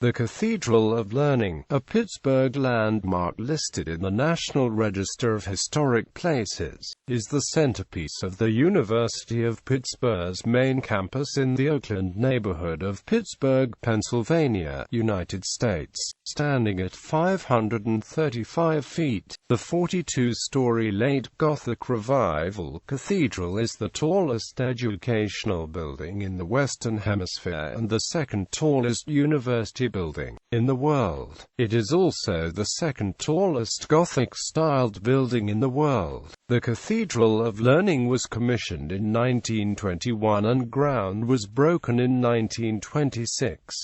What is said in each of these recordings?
The Cathedral of Learning, a Pittsburgh landmark listed in the National Register of Historic Places, is the centerpiece of the University of Pittsburgh's main campus in the Oakland neighborhood of Pittsburgh, Pennsylvania, United States. Standing at 535 feet, the 42-story Late Gothic Revival Cathedral is the tallest educational building in the Western Hemisphere and the second tallest university building in the world. It is also the second tallest Gothic-styled building in the world. The Cathedral of Learning was commissioned in 1921 and ground was broken in 1926.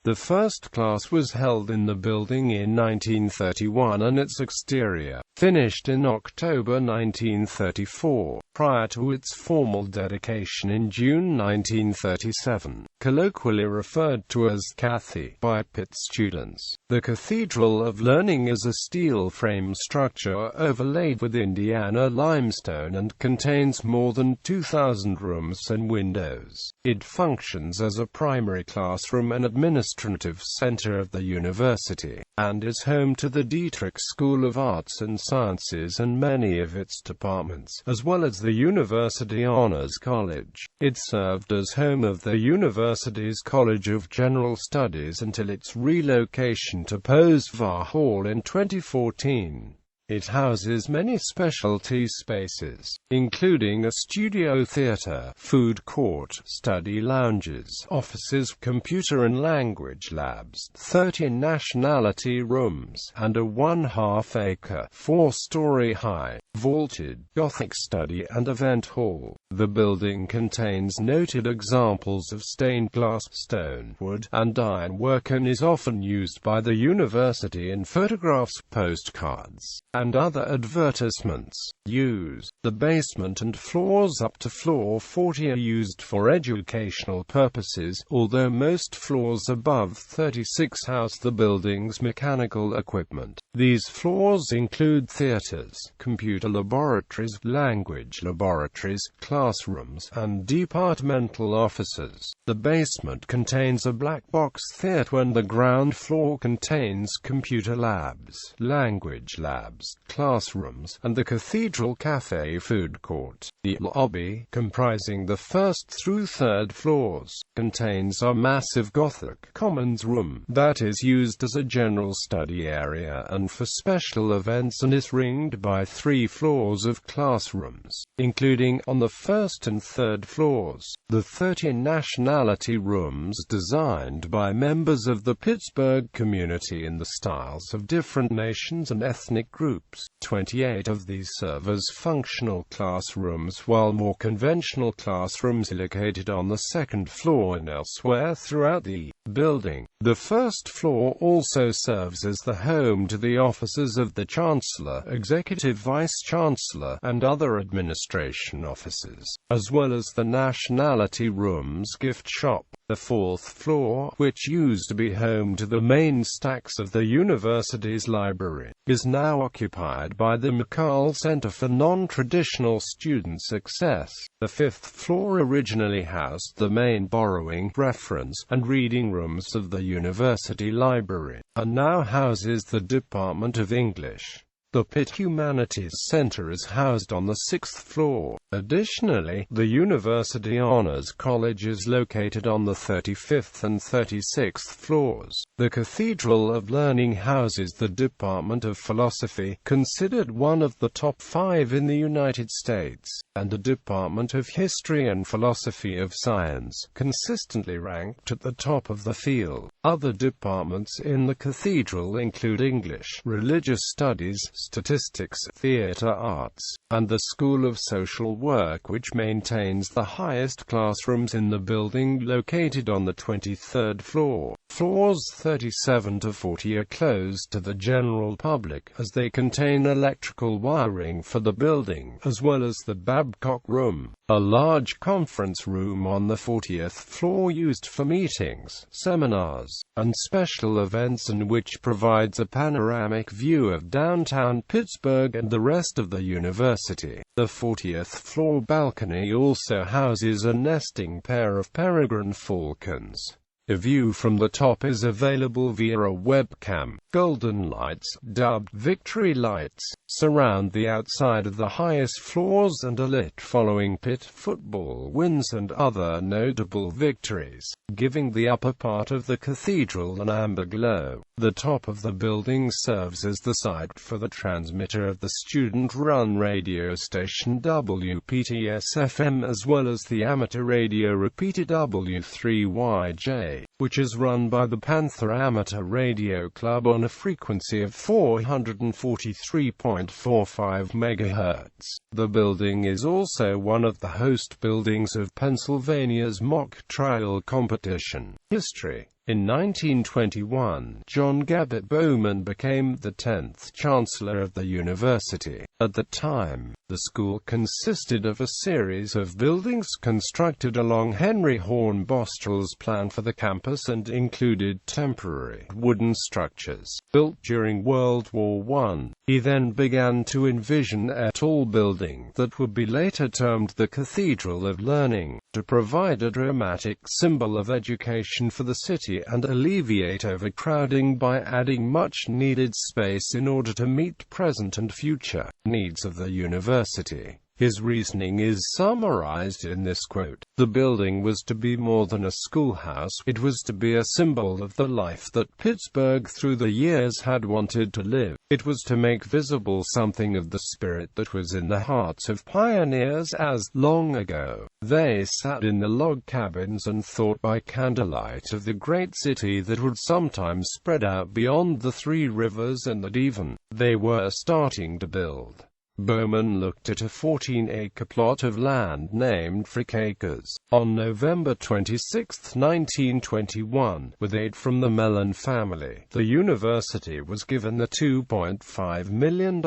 The first class was held in the building in 1931 and its exterior finished in October 1934, prior to its formal dedication in June 1937, colloquially referred to as Cathy by Pitt students. The Cathedral of Learning is a steel frame structure overlaid with Indiana limestone and contains more than 2,000 rooms and windows. It functions as a primary classroom and administrative center of the university, and is home to the Dietrich School of Arts and Sciences and many of its departments, as well as the University Honors College. It served as home of the university's College of General Studies until its relocation to Posvar Hall in 2014. It houses many specialty spaces, including a studio theater, food court, study lounges, offices, computer and language labs, 13 nationality rooms, and a 1/2-acre, 4-story high, vaulted, Gothic study and event hall. The building contains noted examples of stained glass, stone, wood, and ironwork and is often used by the university in photographs, postcards, and other advertisements. The basement and floors up to floor 40 are used for educational purposes, although most floors above 36 house the building's mechanical equipment. These floors include theaters, computer laboratories, language laboratories, classrooms, and departmental offices. The basement contains a black box theater and the ground floor contains computer labs, language labs, classrooms, and the Cathedral Cafe food court. The lobby, comprising the first through third floors, contains a massive Gothic commons room that is used as a general study area and for special events and is ringed by 3 floors of classrooms, including, on the first and third floors, the 13 nationality rooms designed by members of the Pittsburgh community in the styles of different nations and ethnic groups. 28 of these serve as functional classrooms, while more conventional classrooms are located on the second floor and elsewhere throughout the building. The first floor also serves as the home to the offices of the Chancellor, Executive Vice-Chancellor, and other administration offices, as well as the Nationality Room's gift shop. The fourth floor, which used to be home to the main stacks of the university's library, is now occupied by the McCall Center for Non-Traditional Student Success. The fifth floor originally housed the main borrowing, reference, and reading rooms of the university library, and now houses the Department of English. The Pitt Humanities Center is housed on the 6th floor. Additionally, the University Honors College is located on the 35th and 36th floors. The Cathedral of Learning houses the Department of Philosophy, considered one of the top 5 in the United States, and the Department of History and Philosophy of Science, consistently ranked at the top of the field. Other departments in the cathedral include English, Religious Studies, Statistics, Theater Arts, and the School of Social Work, which maintains the highest classrooms in the building, located on the 23rd floor. Floors 37 to 40 are closed to the general public, as they contain electrical wiring for the building, as well as the Babcock Room, a large conference room on the 40th floor used for meetings, seminars, and special events, and which provides a panoramic view of downtown Pittsburgh and the rest of the university. The 40th floor balcony also houses a nesting pair of peregrine falcons. A view from the top is available via a webcam. Golden lights, dubbed victory lights, surround the outside of the highest floors and are lit following Pitt football wins and other notable victories, giving the upper part of the cathedral an amber glow. The top of the building serves as the site for the transmitter of the student-run radio station WPTS-FM, as well as the amateur radio repeater W3YJ, which is run by the Panther Amateur Radio Club on a frequency of 443.45 MHz. The building is also one of the host buildings of Pennsylvania's mock trial competition. History. In 1921, John Gabbett Bowman became the 10th Chancellor of the university. At the time, the school consisted of a series of buildings constructed along Henry Hornbostrell's plan for the campus and included temporary wooden structures built during World War I. He then began to envision a tall building that would be later termed the Cathedral of Learning, to provide a dramatic symbol of education for the city and alleviate overcrowding by adding much-needed space in order to meet present and future needs of the university. His reasoning is summarized in this quote: "The building was to be more than a schoolhouse, it was to be a symbol of the life that Pittsburgh through the years had wanted to live. It was to make visible something of the spirit that was in the hearts of pioneers as, long ago, they sat in the log cabins and thought by candlelight of the great city that would sometime spread out beyond the three rivers and that even they were starting to build." Bowman looked at a 14-acre plot of land named Frick Acres on November 26, 1921. With aid from the Mellon family, the university was given the $2.5 million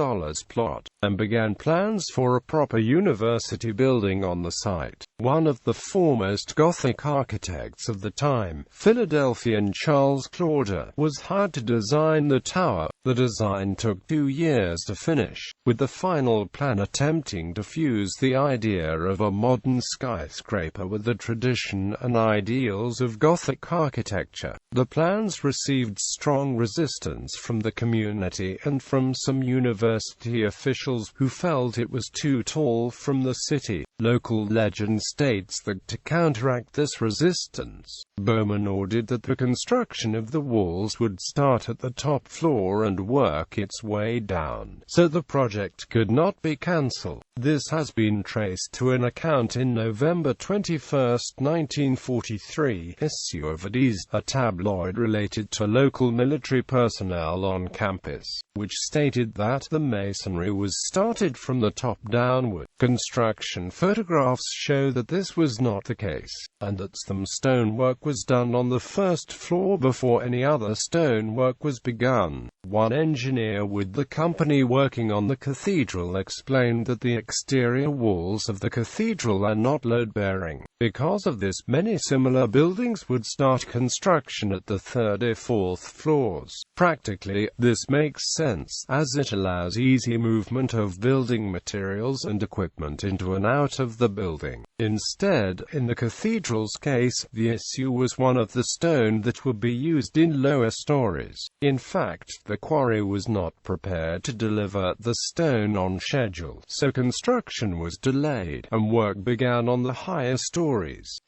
plot, and began plans for a proper university building on the site. One of the foremost Gothic architects of the time, Philadelphian Charles Claude, was hired to design the tower. The design took 2 years to finish, with the final plan attempting to fuse the idea of a modern skyscraper with the tradition and ideals of Gothic architecture. The plans received strong resistance from the community and from some university officials who felt it was too tall from the city. Local legend states that to counteract this resistance, Bowman ordered that the construction of the walls would start at the top floor and work its way down, so the project could not be cancelled. This has been traced to an account in November 21, 1943, issue of *It, a tabloid related to local military personnel on campus, which stated that the masonry was started from the top downward. Construction photographs show that this was not the case, and that some stonework was done on the first floor before any other stonework was begun. One engineer with the company working on the cathedral explained that the exterior walls of the cathedral are not load-bearing. Because of this, many similar buildings would start construction at the 3rd or 4th floors. Practically, this makes sense, as it allows easy movement of building materials and equipment into and out of the building. Instead, in the cathedral's case, the issue was one of the stone that would be used in lower stories. In fact, the quarry was not prepared to deliver the stone on schedule, so construction was delayed, and work began on the higher stories.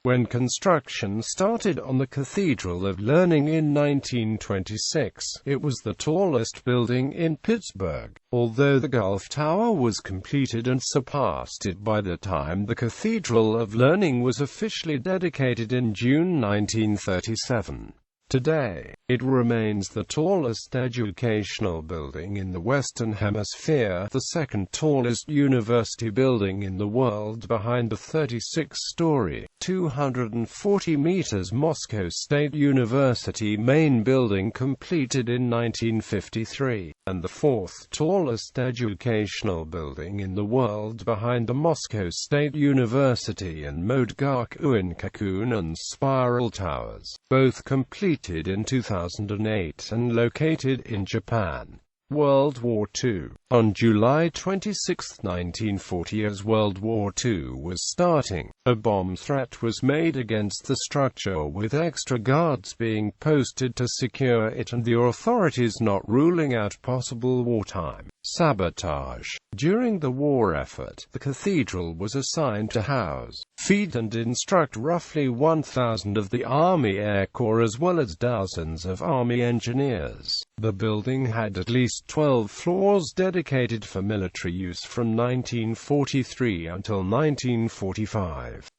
When construction started on the Cathedral of Learning in 1926, it was the tallest building in Pittsburgh, although the Gulf Tower was completed and surpassed it by the time the Cathedral of Learning was officially dedicated in June 1937. Today, it remains the tallest educational building in the Western Hemisphere, the second tallest university building in the world behind the 36-story, 240 meters Moscow State University main building completed in 1953, and the fourth tallest educational building in the world behind the Moscow State University and Modgak-Uinkakun and Spiral Towers, both completed in 2008 and located in Japan. World War II. On July 26, 1940, as World War II was starting, a bomb threat was made against the structure, with extra guards being posted to secure it and the authorities not ruling out possible wartime sabotage. During the war effort, the cathedral was assigned to house, feed and instruct roughly 1,000 of the Army Air Corps as well as dozens of Army engineers. The building had at least 12 floors dedicated for military use from 1943 until 1945.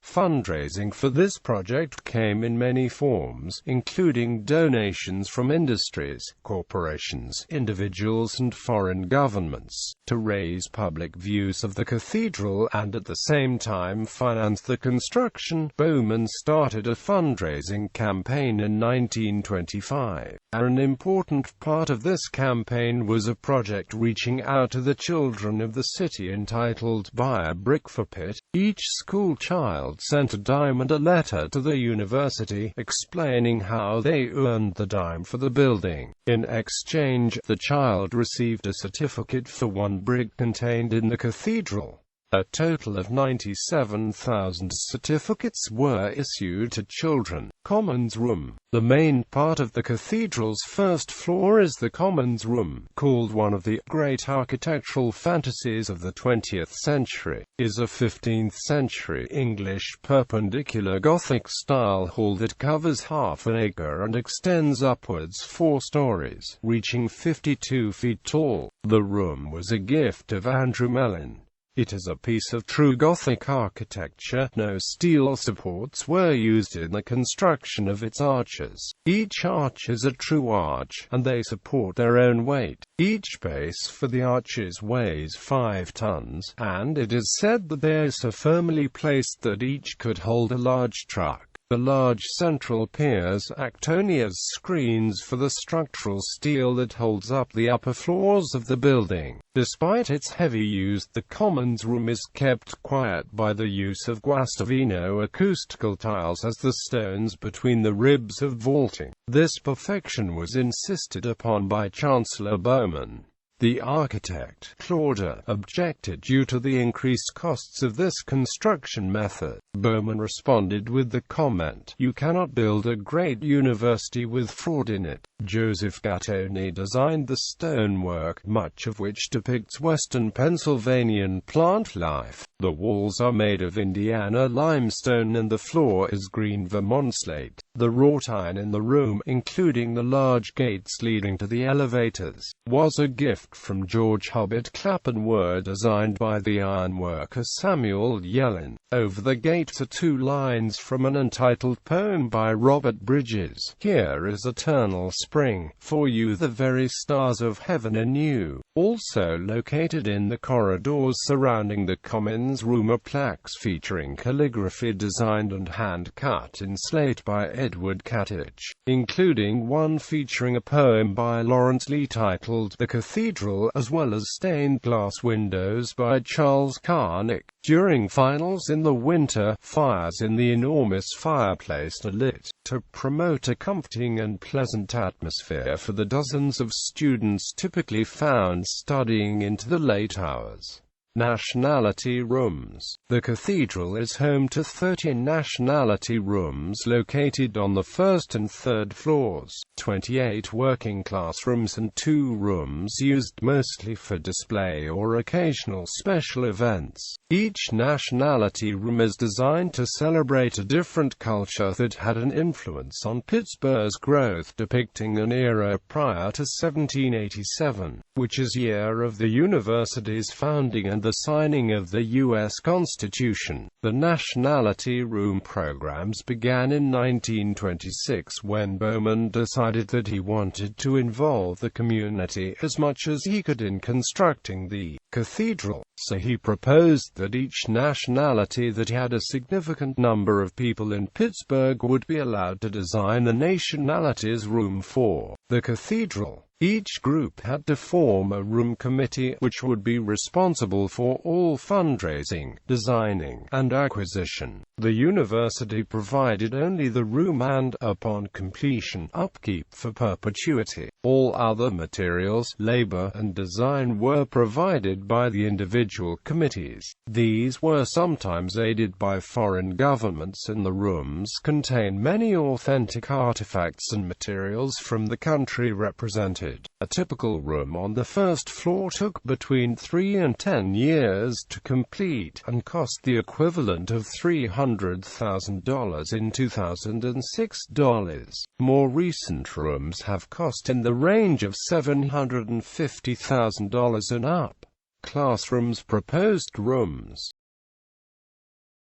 Fundraising for this project came in many forms, including donations from industries, corporations, individuals and foreign governments, to raise public views of the cathedral and at the same time finance the construction. Bowman started a fundraising campaign in 1925. An important part of this campaign was a project reaching out to the children of the city entitled "Buy a Brick for Pitt." Each school child sent a dime and a letter to the university, explaining how they earned the dime for the building. In exchange, the child received a certificate for one brick contained in the cathedral. A total of 97,000 certificates were issued to children. Commons Room. The main part of the cathedral's first floor is the Commons Room, called one of the great architectural fantasies of the 20th century. Is a 15th-century English perpendicular Gothic-style hall that covers half an acre and extends upwards 4 stories, reaching 52 feet tall. The room was a gift of Andrew Mellon. It is a piece of true Gothic architecture. No steel supports were used in the construction of its arches. Each arch is a true arch, and they support their own weight. Each base for the arches weighs 5 tons, and it is said that they are so firmly placed that each could hold a large truck. The large central piers act only as screens for the structural steel that holds up the upper floors of the building. Despite its heavy use, the Commons Room is kept quiet by the use of Guastavino acoustical tiles as the stones between the ribs of vaulting. This perfection was insisted upon by Chancellor Bowman. The architect, Claude, objected due to the increased costs of this construction method. Bowman responded with the comment, "You cannot build a great university with fraud in it." Joseph Gattoni designed the stonework, much of which depicts western Pennsylvanian plant life. The walls are made of Indiana limestone and the floor is green Vermont slate. The wrought iron in the room, including the large gates leading to the elevators, was a gift from George Hubbard Clapham, were designed by the ironworker Samuel Yellin. Over the gates are 2 lines from an entitled poem by Robert Bridges. "Here is eternal spring, for you the very stars of heaven are new." Also located in the corridors surrounding the Commons Room are plaques featuring calligraphy designed and hand-cut in slate by Edward Catich, including one featuring a poem by Lawrence Lee titled "The Cathedral," as well as stained glass windows by Charles Carnick. During finals in the winter, fires in the enormous fireplace are lit, to promote a comforting and pleasant atmosphere for the dozens of students typically found studying into the late hours. Nationality rooms. The cathedral is home to 13 nationality rooms located on the 1st and 3rd floors, 28 working classrooms and 2 rooms used mostly for display or occasional special events. Each nationality room is designed to celebrate a different culture that had an influence on Pittsburgh's growth, depicting an era prior to 1787, which is year of the university's founding and the signing of the U.S. Constitution. The Nationality Room programs began in 1926 when Bowman decided that he wanted to involve the community as much as he could in constructing the cathedral. So he proposed that each nationality that had a significant number of people in Pittsburgh would be allowed to design the nationalities room for the cathedral. Each group had to form a room committee, which would be responsible for all fundraising, designing, and acquisition. The university provided only the room and, upon completion, upkeep for perpetuity. All other materials, labor, and design were provided by the individual committees. These were sometimes aided by foreign governments, and the rooms contain many authentic artifacts and materials from the country represented. A typical room on the first floor took between 3 and 10 years to complete, and cost the equivalent of $300,000 in 2006 dollars. More recent rooms have cost in the range of $750,000 and up. Classrooms. Proposed rooms.